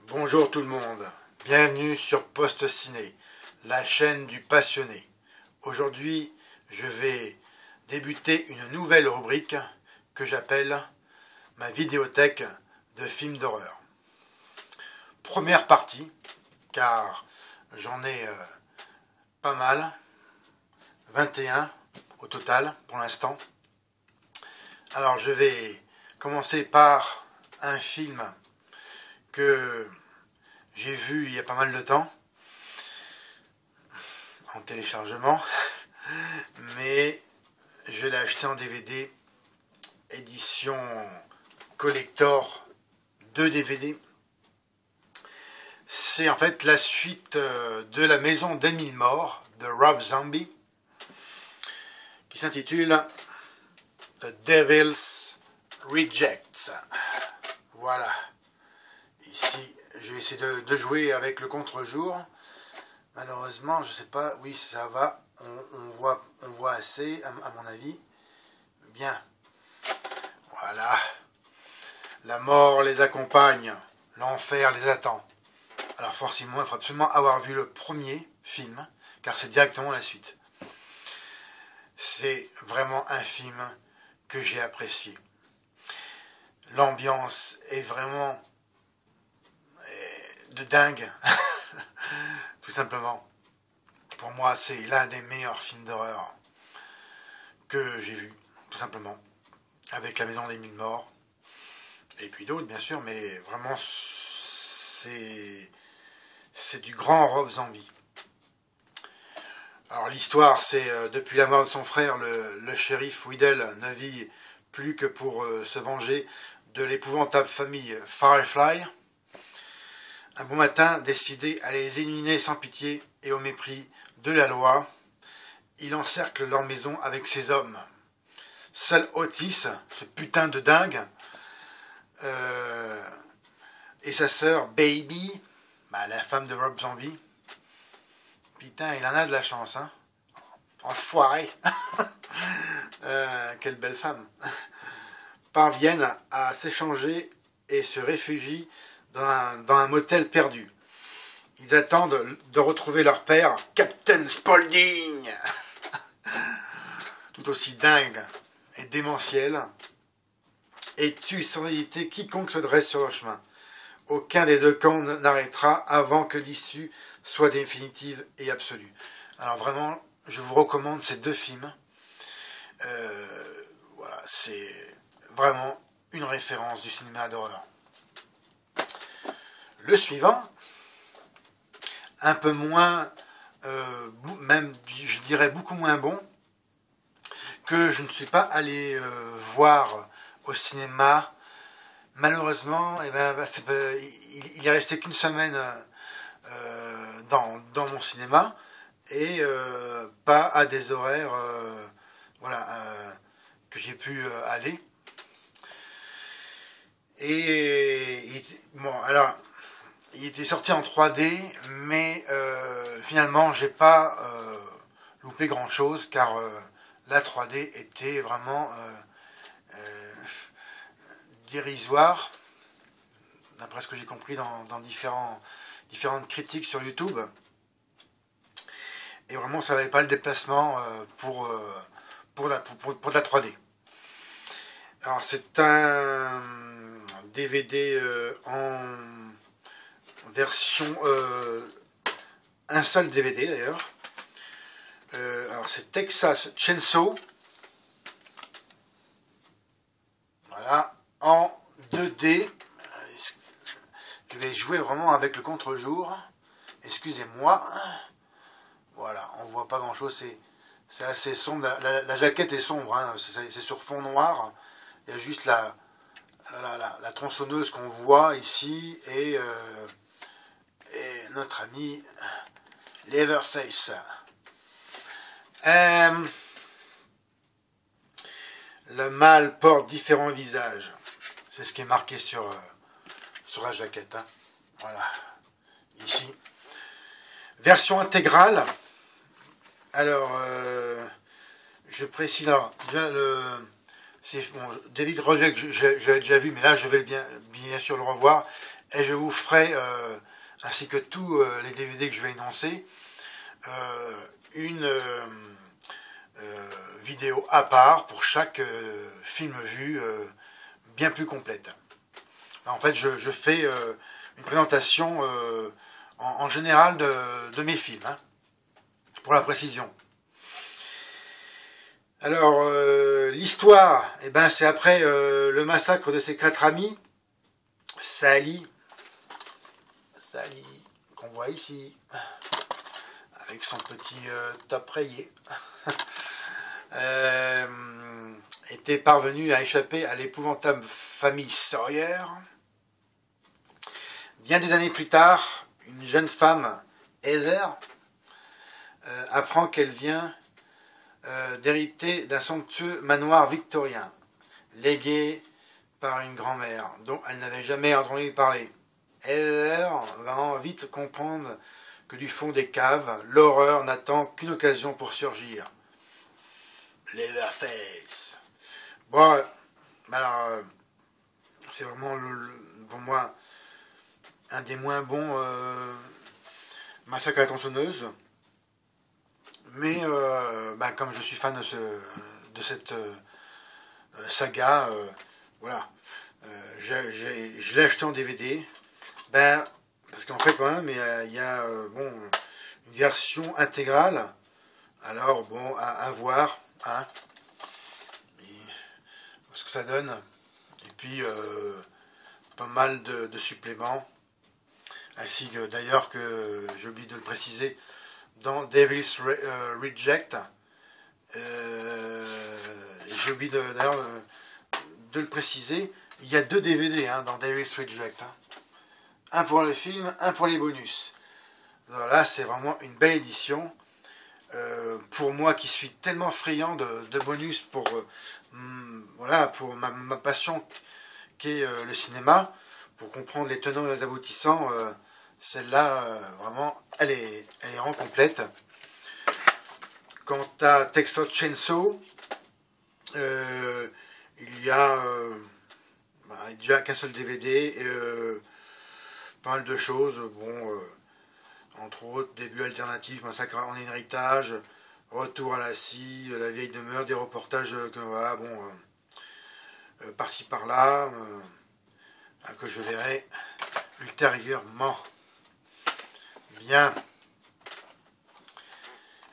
Bonjour tout le monde, bienvenue sur Post Ciné, la chaîne du passionné. Aujourd'hui, je vais débuter une nouvelle rubrique que j'appelle ma vidéothèque de films d'horreur. Première partie, car j'en ai pas mal, 21 au total pour l'instant. Alors je vais commencer par un film que j'ai vu il y a pas mal de temps en téléchargement, mais je l'ai acheté en DVD édition collector 2 DVD. C'est en fait la suite de La Maison des Mille Morts de Rob Zombie, qui s'intitule The Devil's Rejects. Voilà. Ici, je vais essayer de jouer avec le contre-jour. Malheureusement, je sais pas. Oui, ça va. On voit assez, à mon avis. Bien. Voilà. La mort les accompagne. L'enfer les attend. Alors forcément, il faut absolument avoir vu le premier film, car c'est directement la suite. C'est vraiment un film que j'ai apprécié. L'ambiance est vraiment de dingue, tout simplement. Pour moi, c'est l'un des meilleurs films d'horreur que j'ai vu, tout simplement. Avec La Maison des Mille Morts, et puis d'autres, bien sûr, mais vraiment, c'est du grand Rob Zombie. Alors l'histoire, c'est depuis la mort de son frère, le shérif Whittle ne vit plus que pour se venger de l'épouvantable famille Firefly. Un bon matin, décidé à les éliminer sans pitié et au mépris de la loi, il encercle leur maison avec ses hommes. Seul Otis, ce putain de dingue, et sa sœur Baby, la femme de Rob Zombie. Putain, il en a de la chance, hein. Enfoiré. Quelle belle femme. Parviennent à s'échanger et se réfugient dans un motel perdu. Ils attendent de retrouver leur père, Captain Spaulding, tout aussi dingue et démentiel, et tue sans hésiter quiconque se dresse sur leur chemin. Aucun des deux camps n'arrêtera avant que l'issue soit définitive et absolue. Alors vraiment, je vous recommande ces deux films. Voilà, c'est vraiment une référence du cinéma d'horreur. Le suivant, un peu moins, même je dirais beaucoup moins bon, que je ne suis pas allé voir au cinéma. Malheureusement, il est resté qu'une semaine dans mon cinéma et pas à des horaires que j'ai pu aller. Et bon, alors il était sorti en 3D, mais finalement j'ai pas loupé grand chose, car la 3D était vraiment dérisoire, d'après ce que j'ai compris dans différentes critiques sur YouTube. Et vraiment ça valait pas le déplacement pour de la 3D. Alors c'est un DVD en version un seul DVD d'ailleurs. Alors c'est Texas Chainsaw, voilà, en 2D. Je vais jouer vraiment avec le contre-jour, excusez-moi. Voilà, on voit pas grand chose, c'est assez sombre, la jaquette est sombre, hein. C'est sur fond noir. Il y a juste la tronçonneuse qu'on voit ici et notre ami Leatherface. Le mal porte différents visages. C'est ce qui est marqué sur la jaquette, hein. Voilà. Ici. Version intégrale. Alors, je précise, alors, Bon, David Reject, je l'ai déjà vu, mais là, je vais bien sûr le revoir. Et je vous ferai, ainsi que tous les DVD que je vais énoncer, une vidéo à part pour chaque film vu bien plus complète. En fait, je fais une présentation en général de mes films, hein, pour la précision. Alors, l'histoire, eh ben, c'est après le massacre de ses 4 amis, Sally, qu'on voit ici, avec son petit top rayé, était parvenu à échapper à l'épouvantable famille Sawyer. Bien des années plus tard, une jeune femme, Heather, apprend qu'elle vient d'hériter d'un somptueux manoir victorien, légué par une grand-mère dont elle n'avait jamais entendu parler. Heather va vite comprendre que du fond des caves, l'horreur n'attend qu'une occasion pour surgir. Leatherface. Bon, alors, c'est vraiment, pour moi, un des moins bons massacres à la tronçonneuse. Mais, comme je suis fan de cette saga, voilà. Je l'ai acheté en DVD. Parce qu'en fait, quand même, il y a une version intégrale. Alors, bon, à voir, hein, ce que ça donne. Et puis, pas mal de suppléments. Ainsi que, d'ailleurs, que j'ai oublié de le préciser, dans Devil's Reject, j'ai oublié d'ailleurs de le préciser, il y a 2 DVD hein, dans Devil's Reject. Hein. Un pour le film, un pour les bonus. Là, c'est vraiment une belle édition. Pour moi qui suis tellement friand de bonus pour, voilà, pour ma passion qu'est le cinéma, pour comprendre les tenants et les aboutissants, celle-là, vraiment, elle est vraiment complète. Quant à Texas Chainsaw, il y a déjà qu'un seul DVD, pas mal de choses, bon, entre autres, début alternatif, massacre en héritage, retour à la scie, la vieille demeure, des reportages que voilà, bon, par-ci par-là, que je verrai ultérieurement. Bien.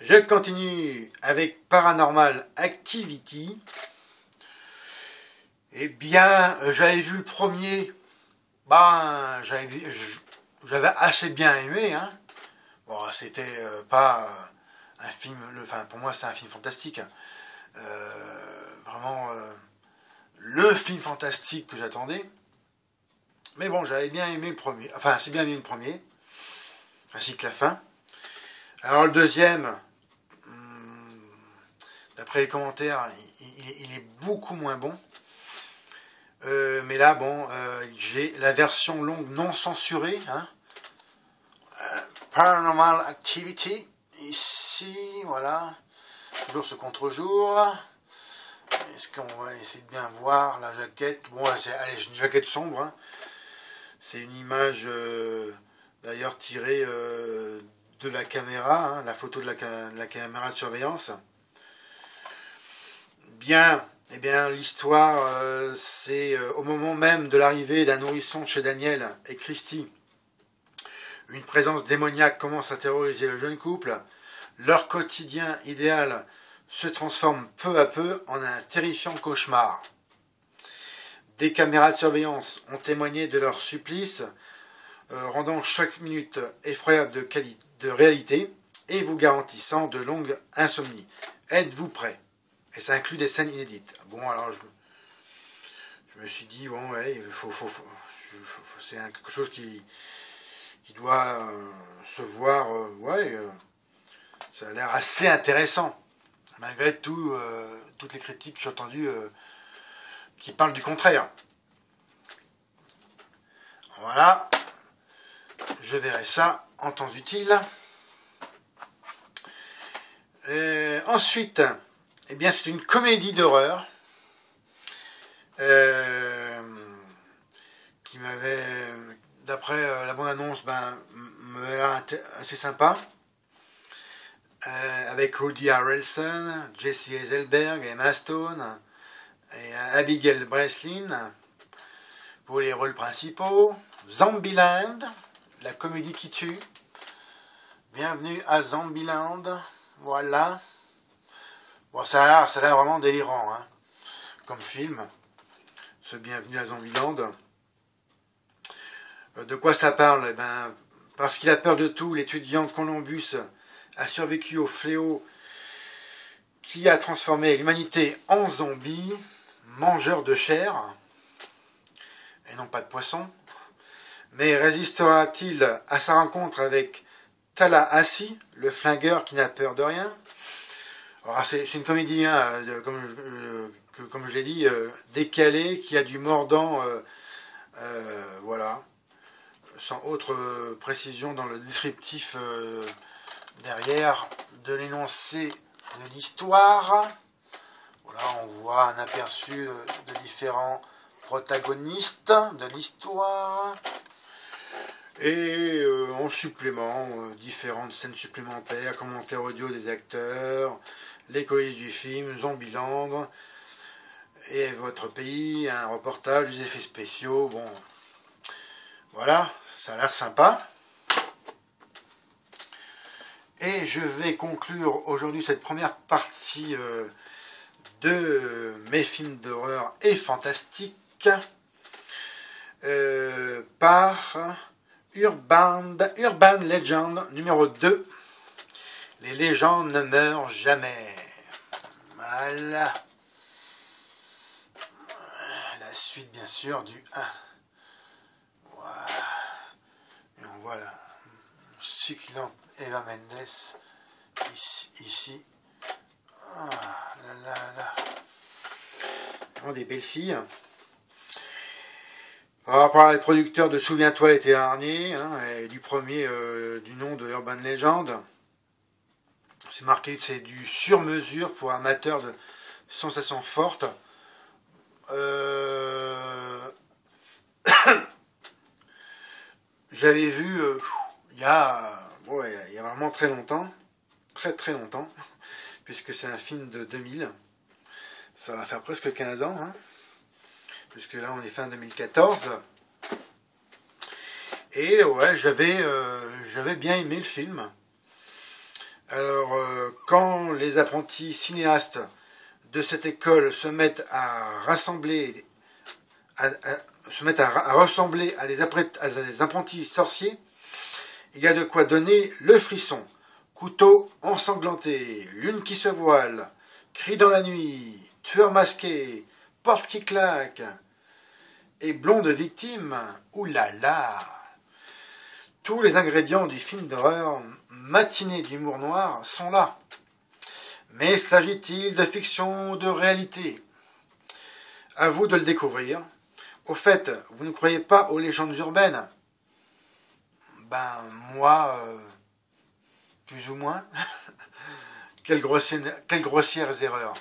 Je continue avec Paranormal Activity. Eh bien, j'avais vu le premier. J'avais assez bien aimé. Hein. Bon, c'était pas un film. Pour moi, c'est un film fantastique. Vraiment, le film fantastique que j'attendais. Mais bon, j'avais bien aimé le premier. Enfin, c'est bien aimé le premier. Ainsi que la fin. Alors le deuxième, d'après les commentaires, il est beaucoup moins bon. Mais là, bon, j'ai la version longue non censurée. Hein. Paranormal Activity. Ici, voilà. Jour ce contre-jour. Est-ce qu'on va essayer de bien voir la jaquette? Bon, c'est une jaquette sombre. Hein. C'est une image... d'ailleurs tiré de la caméra, hein, la photo de la caméra de surveillance. Bien, eh bien l'histoire, c'est au moment même de l'arrivée d'un nourrisson chez Daniel et Christy. Une présence démoniaque commence à terroriser le jeune couple. Leur quotidien idéal se transforme peu à peu en un terrifiant cauchemar. Des caméras de surveillance ont témoigné de leur supplice, rendant chaque minute effroyable de réalité et vous garantissant de longues insomnies. Êtes-vous prêts? Et ça inclut des scènes inédites. Bon, alors je me suis dit, bon, ouais, c'est quelque chose qui doit se voir, ouais, ça a l'air assez intéressant, malgré toutes les critiques que j'ai entendues qui parlent du contraire. Voilà. Je verrai ça en temps utile. Ensuite, eh bien, c'est une comédie d'horreur qui m'avait, d'après la bande-annonce, m'avait l'air assez sympa. Avec Woody Harrelson, Jesse Eisenberg, Emma Stone et Abigail Breslin pour les rôles principaux. Zombieland, la comédie qui tue. Bienvenue à Zombieland. Voilà. Bon, ça a l'air vraiment délirant, hein, comme film. Ce Bienvenue à Zombieland. De quoi ça parle? Eh ben, parce qu'il a peur de tout, l'étudiant Columbus a survécu au fléau qui a transformé l'humanité en zombie, mangeur de chair, et non pas de poisson. Mais résistera-t-il à sa rencontre avec Tallahassee, le flingueur qui n'a peur de rien? C'est une comédie, hein, comme je l'ai dit, décalée, qui a du mordant, voilà, sans autre précision dans le descriptif derrière de l'énoncé de l'histoire. Voilà, on voit un aperçu de différents protagonistes de l'histoire. Et en supplément, différentes scènes supplémentaires, commentaires audio des acteurs, les coulisses du film, Zombieland, et votre pays, un reportage, des effets spéciaux. Bon, voilà, ça a l'air sympa. Et je vais conclure aujourd'hui cette première partie de mes films d'horreur et fantastiques par Urban Legend numéro 2. Les légendes ne meurent jamais. Voilà. La suite, bien sûr, du 1. Voilà. Et on voit la succulente Eva Mendes ici. Ah, là. Vraiment des belles filles. Par les producteurs de Souviens-toi l'été dernier, hein, et du premier du nom de Urban Legend. C'est marqué que c'est du sur-mesure pour amateurs de sensations fortes. J'avais vu il y a vraiment très longtemps, très longtemps, puisque c'est un film de 2000. Ça va faire presque 15 ans, hein, puisque là on est fin 2014. Et ouais, j'avais bien aimé le film. Alors, quand les apprentis cinéastes de cette école se mettent à ressembler à des apprentis sorciers, il y a de quoi donner le frisson. Couteau ensanglanté, lune qui se voile, cri dans la nuit, tueur masqué, porte qui claque, et blonde victime, oulala. Tous les ingrédients du film d'horreur matiné d'humour noir sont là. Mais s'agit-il de fiction ou de réalité? À vous de le découvrir. Au fait, vous ne croyez pas aux légendes urbaines? Ben, moi, plus ou moins. Quelles grossières erreurs.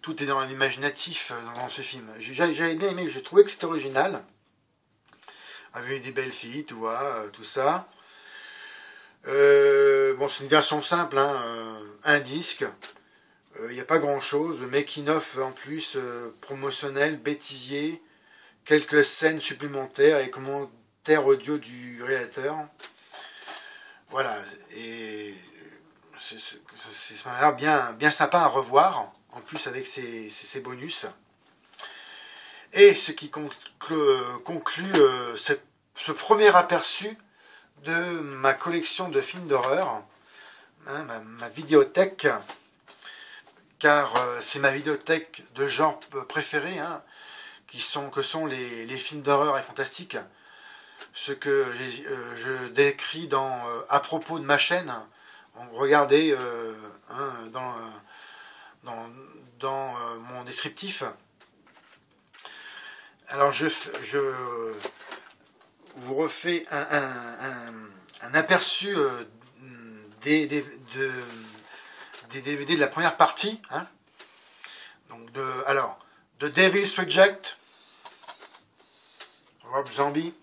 Tout est dans l'imaginatif dans ce film. J'avais bien aimé, je trouvais que c'était original. Avec des belles filles, tu vois, tout ça. Bon, c'est une version simple, hein, un disque. Il n'y a pas grand-chose. Le making-of en plus, promotionnel, bêtisier. Quelques scènes supplémentaires et commentaires audio du réalisateur. Voilà. Et ça a l'air bien sympa à revoir. En plus avec ses bonus. Et ce qui conclut ce premier aperçu de ma collection de films d'horreur, hein, ma vidéothèque, car c'est ma vidéothèque de genre préférée, hein, que sont les films d'horreur et fantastiques, ce que je décris à propos de ma chaîne. Regardez hein, dans mon descriptif. Alors je vous refais un aperçu des DVD de la première partie. Hein. Donc The Devil's Reject, Rob Zombie,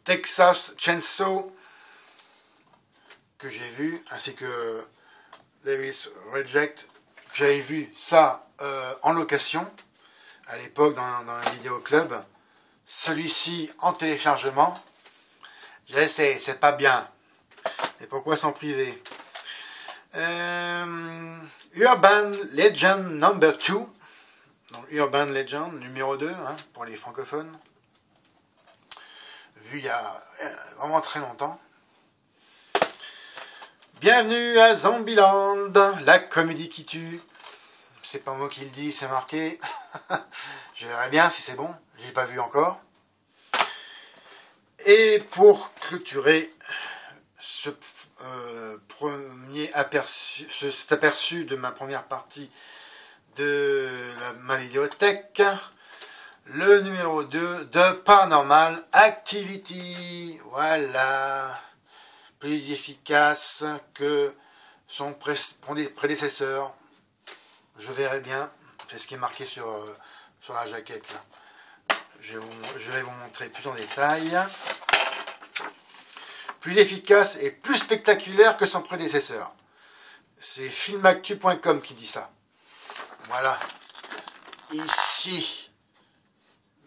Texas Chainsaw, que j'ai vu, ainsi que Devil's Reject, j'avais vu ça en location, à l'époque dans un vidéoclub, celui-ci en téléchargement. C'est pas bien. Et pourquoi s'en priver? Urban Legend Number 2, donc Urban Legend numéro 2, hein, pour les francophones, vu il y a vraiment très longtemps. Bienvenue à Zombieland, la comédie qui tue. C'est pas moi qui le dis, c'est marqué. Je verrai bien si c'est bon, j'ai pas vu encore. Et pour clôturer ce premier aperçu, cet aperçu de ma première partie de ma vidéothèque, le numéro 2 de Paranormal Activity. Voilà, plus efficace que son prédécesseur. Je verrai bien, c'est ce qui est marqué sur la jaquette là. Je vais vous montrer plus en détail. Plus efficace et plus spectaculaire que son prédécesseur. C'est filmactu.com qui dit ça. Voilà. Ici.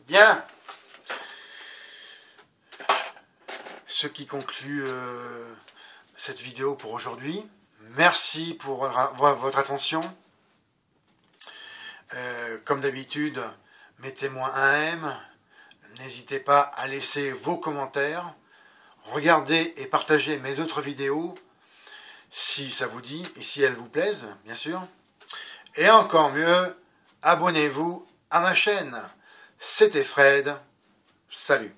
Bien. Ce qui conclut cette vidéo pour aujourd'hui. Merci pour votre attention. Comme d'habitude, mettez-moi un M. N'hésitez pas à laisser vos commentaires. Regardez et partagez mes autres vidéos si ça vous dit et si elles vous plaisent, bien sûr. Et encore mieux, abonnez-vous à ma chaîne. C'était Fred. Salut.